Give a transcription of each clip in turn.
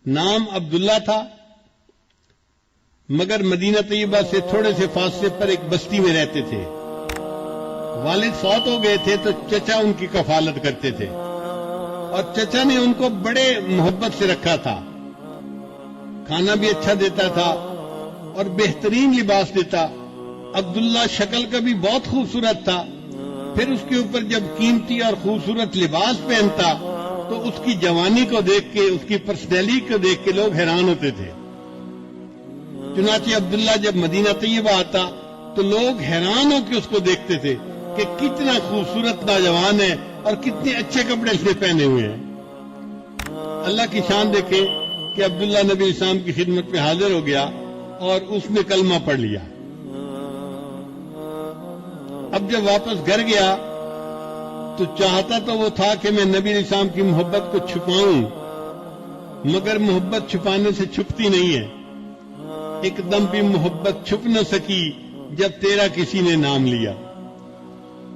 نام عبداللہ تھا، مگر مدینہ طیبہ سے تھوڑے سے فاصلے پر ایک بستی میں رہتے تھے۔ والد فوت ہو گئے تھے تو چچا ان کی کفالت کرتے تھے، اور چچا نے ان کو بڑے محبت سے رکھا تھا، کھانا بھی اچھا دیتا تھا اور بہترین لباس دیتا۔ عبداللہ شکل کا بھی بہت خوبصورت تھا، پھر اس کے اوپر جب قیمتی اور خوبصورت لباس پہنتا تو اس کی جوانی کو دیکھ کے، اس کی پرسنالٹی کو دیکھ کے لوگ حیران ہوتے تھے۔ چنانچہ عبداللہ جب مدینہ طیبہ آتا تو لوگ حیران ہو کے اس کو دیکھتے تھے کہ کتنا خوبصورت نوجوان ہے اور کتنے اچھے کپڑے اس نے پہنے ہوئے ہیں۔ اللہ کی شان دیکھے کہ عبداللہ نبی اسلام کی خدمت میں حاضر ہو گیا اور اس نے کلمہ پڑھ لیا۔ اب جب واپس گھر گیا تو چاہتا تو وہ تھا کہ میں نبی اسلام کی محبت کو چھپاؤں، مگر محبت چھپانے سے چھپتی نہیں ہے۔ ایک دم بھی محبت چھپ نہ سکی جب تیرا کسی نے نام لیا۔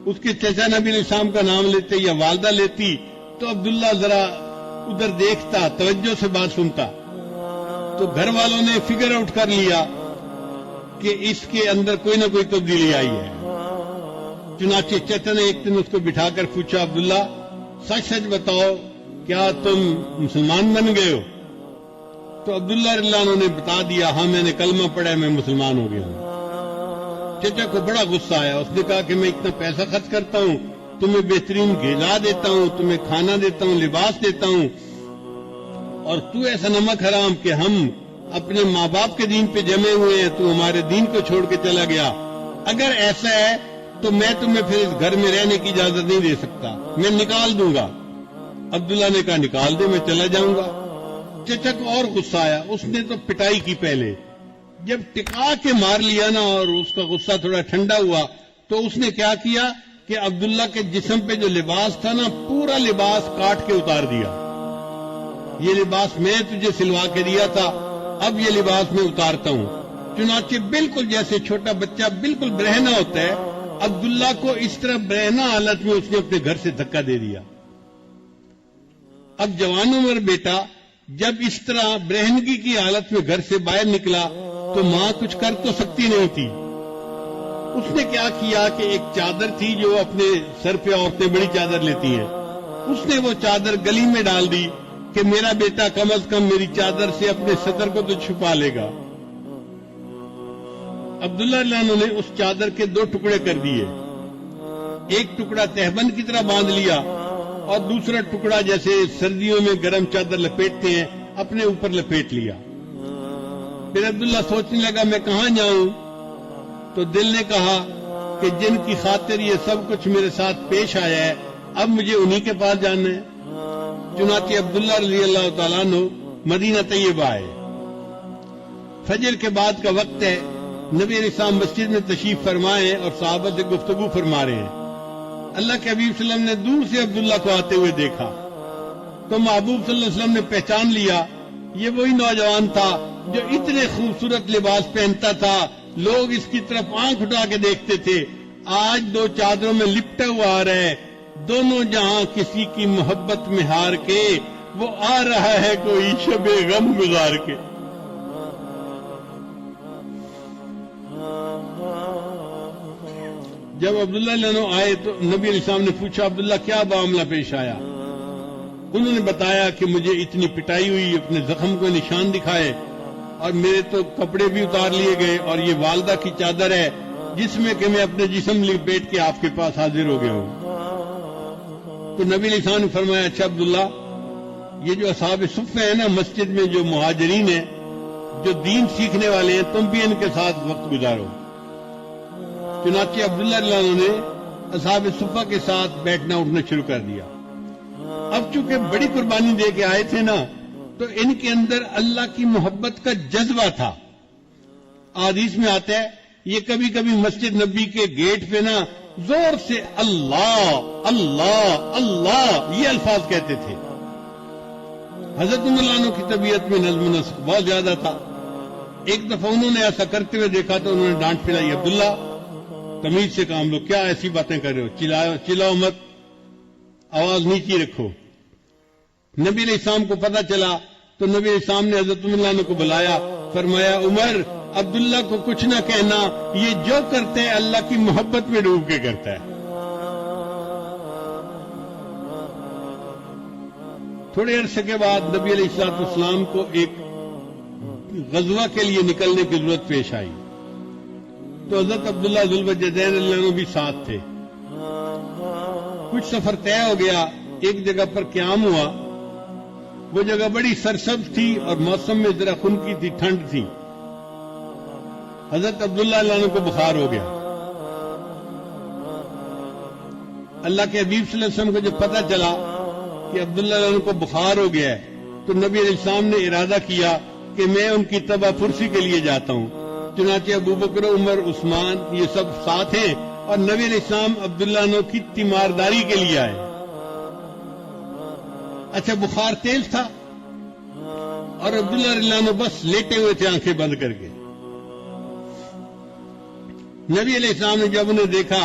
اس کے چچا نبی اسلام کا نام لیتے یا والدہ لیتی تو عبداللہ ذرا ادھر دیکھتا، توجہ سے بات سنتا، تو گھر والوں نے فگر آؤٹ کر لیا کہ اس کے اندر کوئی نہ کوئی تبدیلی آئی ہے۔ چنانچہ چچا نے ایک دن اس کو بٹھا کر پوچھا، عبداللہ سچ سچ بتاؤ، کیا تم مسلمان بن گئے ہو؟ تو عبداللہ رضی اللہ عنہ نے بتا دیا، ہاں میں نے کلمہ پڑھا، میں مسلمان ہو گیا ہوں۔ چچا کو بڑا غصہ آیا، اس نے کہا کہ میں اتنا پیسہ خرچ کرتا ہوں، تمہیں بہترین غذا دیتا ہوں، تمہیں کھانا دیتا ہوں، لباس دیتا ہوں، اور تو ایسا نمک حرام کہ ہم اپنے ماں باپ کے دین پہ جمے ہوئے ہیں، تو ہمارے دین کو چھوڑ کے چلا گیا۔ اگر ایسا ہے تو میں تمہیں پھر اس گھر میں رہنے کی اجازت نہیں دے سکتا، میں نکال دوں گا۔ عبداللہ نے کہا نکال دے، میں چلا جاؤں گا۔ چچا کو اور غصہ آیا، اس نے تو پٹائی کی پہلے، جب ٹکا کے مار لیا نا اور اس کا غصہ تھوڑا ٹھنڈا ہوا تو اس نے کیا کیا کہ عبداللہ کے جسم پہ جو لباس تھا نا، پورا لباس کاٹ کے اتار دیا۔ یہ لباس میں تجھے سلوا کے دیا تھا، اب یہ لباس میں اتارتا ہوں۔ چنانچہ بالکل جیسے چھوٹا بچہ بالکل برہنہ ہوتا ہے، عبداللہ کو اس طرح برہنہ حالت میں اس نے اپنے گھر سے دھکا دے دیا۔ اب جوان عمر بیٹا جب اس طرح برہنگی کی حالت میں گھر سے باہر نکلا تو ماں کچھ کر تو سکتی نہیں تھی۔ اس نے کیا کیا کہ ایک چادر تھی جو اپنے سر پہ عورتیں بڑی چادر لیتی ہیں، اس نے وہ چادر گلی میں ڈال دی کہ میرا بیٹا کم از کم میری چادر سے اپنے سطر کو تو چھپا لے گا۔ عبداللہ رضی اللہ عنہ نے اس چادر کے 2 ٹکڑے کر دیے، ایک ٹکڑا تہبند کی طرح باندھ لیا اور دوسرا ٹکڑا جیسے سردیوں میں گرم چادر لپیٹتے ہیں اپنے اوپر لپیٹ لیا۔ پھر عبداللہ سوچنے لگا میں کہاں جاؤں، تو دل نے کہا کہ جن کی خاطر یہ سب کچھ میرے ساتھ پیش آیا ہے اب مجھے انہی کے پاس جانا ہے۔ چنانچہ عبداللہ رضی اللہ تعالیٰ عنہ مدینہ طیبہ آئے۔ فجر کے بعد کا وقت ہے، نبی علیہ السلام مسجد میں تشریف فرمائے اور صحابہ سے گفتگو فرما رہے ہیں۔ اللہ کے حبیب صلی اللہ علیہ وسلم نے دور سے عبداللہ کو آتے ہوئے دیکھا تو محبوب صلی اللہ علیہ وسلم نے پہچان لیا، یہ وہی نوجوان تھا جو اتنے خوبصورت لباس پہنتا تھا، لوگ اس کی طرف آنکھ اٹھا کے دیکھتے تھے۔ آج 2 چادروں میں لپٹا ہوا آ رہا ہے، دونوں جہاں کسی کی محبت میں ہار کے وہ آ رہا ہے کوئی شب غم گزار کے۔ جب عبداللہ عنہ آئے تو نبی علیہ السلام نے پوچھا عبداللہ کیا معاملہ پیش آیا؟ انہوں نے بتایا کہ مجھے اتنی پٹائی ہوئی، اپنے زخم کو نشان دکھائے اور میرے تو کپڑے بھی اتار لیے گئے، اور یہ والدہ کی چادر ہے جس میں کہ میں اپنے جسم لپیٹ کے آپ کے پاس حاضر ہو گیا ہوں۔ تو نبی علیہ السلام نے فرمایا اچھا عبداللہ، یہ جو اصحاب صفہ ہیں نا مسجد میں، جو مہاجرین ہیں، جو دین سیکھنے والے ہیں، تم بھی ان کے ساتھ وقت گزارو۔ چنانچہ عبداللہ رضی اللہ عنہ نے اصحاب صفہ کے ساتھ بیٹھنا اٹھنا شروع کر دیا۔ اب چونکہ بڑی قربانی دے کے آئے تھے نا تو ان کے اندر اللہ کی محبت کا جذبہ تھا۔ حدیث میں آتا ہے یہ کبھی کبھی مسجد نبی کے گیٹ پہ نا زور سے اللہ اللہ اللہ یہ الفاظ کہتے تھے۔ حضرت عمر رضی اللہ عنہ کی طبیعت میں نظم و نسق بہت زیادہ تھا۔ ایک دفعہ انہوں نے ایسا کرتے ہوئے دیکھا تو انہوں نے ڈانٹ پھرائی، عبداللہ تمیز سے کام لو، کیا ایسی باتیں کر رہے ہو، چلاؤ مت، آواز نیچی رکھو۔ نبی علیہ السلام کو پتا چلا تو نبی اسلام نے حضرت عمر عنہ کو بلایا، فرمایا عمر عبداللہ کو کچھ نہ کہنا، یہ جو کرتے ہیں اللہ کی محبت میں ڈوب کے کرتا ہے۔ تھوڑے عرصے کے بعد نبی علیہ السلام کو ایک غزوہ کے لیے نکلنے کی ضرورت پیش آئی، تو حضرت عبداللہ ذوالوجہین اللہ عنہ بھی ساتھ تھے۔ کچھ سفر طے ہو گیا، ایک جگہ پر قیام ہوا، وہ جگہ بڑی سرسبز تھی اور موسم میں ذرا خنکی تھی، ٹھنڈ تھی۔ حضرت عبداللہ اللہ عنہ کو بخار ہو گیا۔ اللہ کے حبیب صلی اللہ علیہ وسلم کو جب پتہ چلا کہ عبداللہ اللہ عنہ کو بخار ہو گیا ہے تو نبی علیہ السلام نے ارادہ کیا کہ میں ان کی تباہ پرسی کے لیے جاتا ہوں۔ چنانچہ ابو بکر، عمر، عثمان یہ سب ساتھ ہیں اور نبی علیہ السلام عبداللہ عنہ کی تیمارداری کے لیے آئے۔ اچھا بخار تیز تھا اور عبداللہ اللہ عنہ بس لیٹے ہوئے تھے آنکھیں بند کر کے۔ نبی علیہ السلام نے جب انہیں دیکھا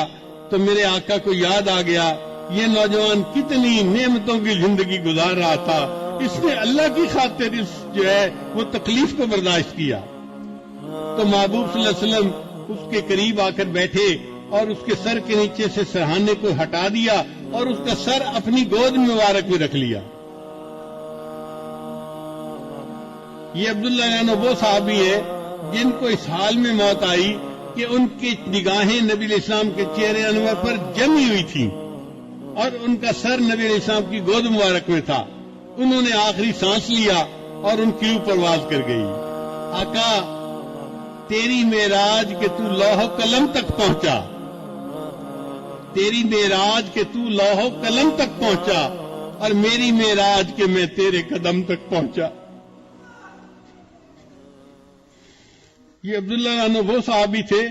تو میرے آقا کو یاد آ گیا، یہ نوجوان کتنی نعمتوں کی زندگی گزار رہا تھا، اس نے اللہ کی خاطر اس جو ہے وہ تکلیف کو برداشت کیا۔ تو محبوب صلی اللہ علیہ وسلم اس کے قریب آ کر بیٹھے اور اس کے سر کے نیچے سے سرہانے کو ہٹا دیا اور اس کا سر اپنی گود مبارک میں رکھ لیا۔ یہ عبداللہ عنہ وہ صحابی ہے جن کو اس حال میں موت آئی کہ ان کی نگاہیں نبی علیہ السلام کے چہرے انور پر جمی ہوئی تھیں اور ان کا سر نبی علیہ السلام کی گود مبارک میں تھا۔ انہوں نے آخری سانس لیا اور ان کی پرواز کر گئی۔ آقا تیری معراج کہ تو لوح و قلم تک پہنچا، تیری معراج کہ تو لوح و قلم تک پہنچا اور میری معراج کہ میں تیرے قدم تک پہنچا۔ یہ عبداللہ عنہ وہ صحابی تھے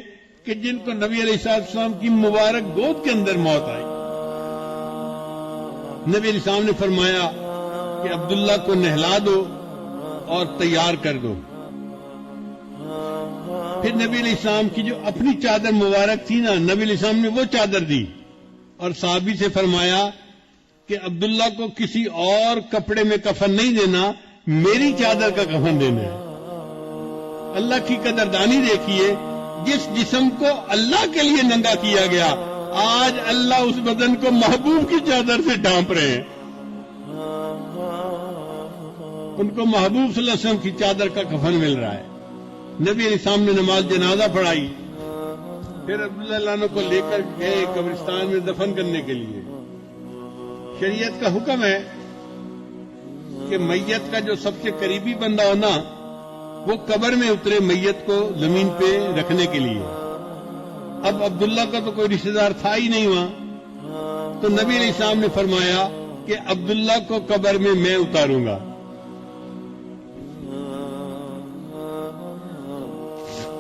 کہ جن کو نبی علیہ السلام کی مبارک گود کے اندر موت آئی۔ نبی علیہ السلام نے فرمایا کہ عبداللہ کو نہلا دو اور تیار کر دو۔ پھر نبی علیہ السلام کی جو اپنی چادر مبارک تھی نا، نبی علیہ السلام نے وہ چادر دی اور صحابی سے فرمایا کہ عبداللہ کو کسی اور کپڑے میں کفن نہیں دینا، میری چادر کا کفن دینا ہے۔ اللہ کی قدردانی دیکھیے، جس جسم کو اللہ کے لیے ننگا کیا گیا، آج اللہ اس بدن کو محبوب کی چادر سے ڈھانپ رہے ہیں۔ ان کو محبوب صلی اللہ علیہ وسلم کی چادر کا کفن مل رہا ہے۔ نبی علیہ السلام نے نماز جنازہ پڑھائی، پھر عبداللہ عنہ کو لے کر گئے قبرستان میں دفن کرنے کے لیے۔ شریعت کا حکم ہے کہ میت کا جو سب سے قریبی بندہ ہونا وہ قبر میں اترے میت کو زمین پہ رکھنے کے لیے۔ اب عبداللہ کا تو کوئی رشتہ دار تھا ہی نہیں وہاں، تو نبی علیہ السلام نے فرمایا کہ عبداللہ کو قبر میں میں اتاروں گا۔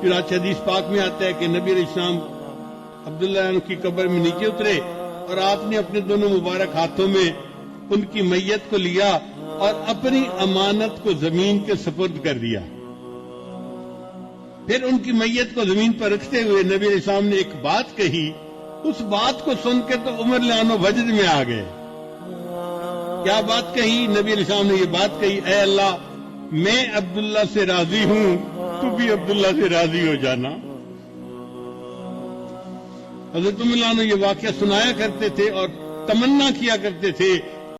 چنانچہ حدیث پاک میں آتا ہے کہ نبی علیہ السلام عبداللہ عنہ کی قبر میں نیچے اترے اور آپ نے اپنے دونوں مبارک ہاتھوں میں ان کی میت کو لیا اور اپنی امانت کو زمین کے سپرد کر دیا۔ پھر ان کی میت کو زمین پر رکھتے ہوئے نبی علیہ السلام نے ایک بات کہی، اس بات کو سن کے تو عمر عنہ وجد میں آ گئے۔ کیا بات کہی؟ نبی علیہ السلام نے یہ بات کہی، اے اللہ میں عبداللہ سے راضی ہوں، تو بھی عبداللہ سے راضی ہو جانا۔ حضرت عمر عنہ یہ واقعہ سنایا کرتے تھے اور تمنا کیا کرتے تھے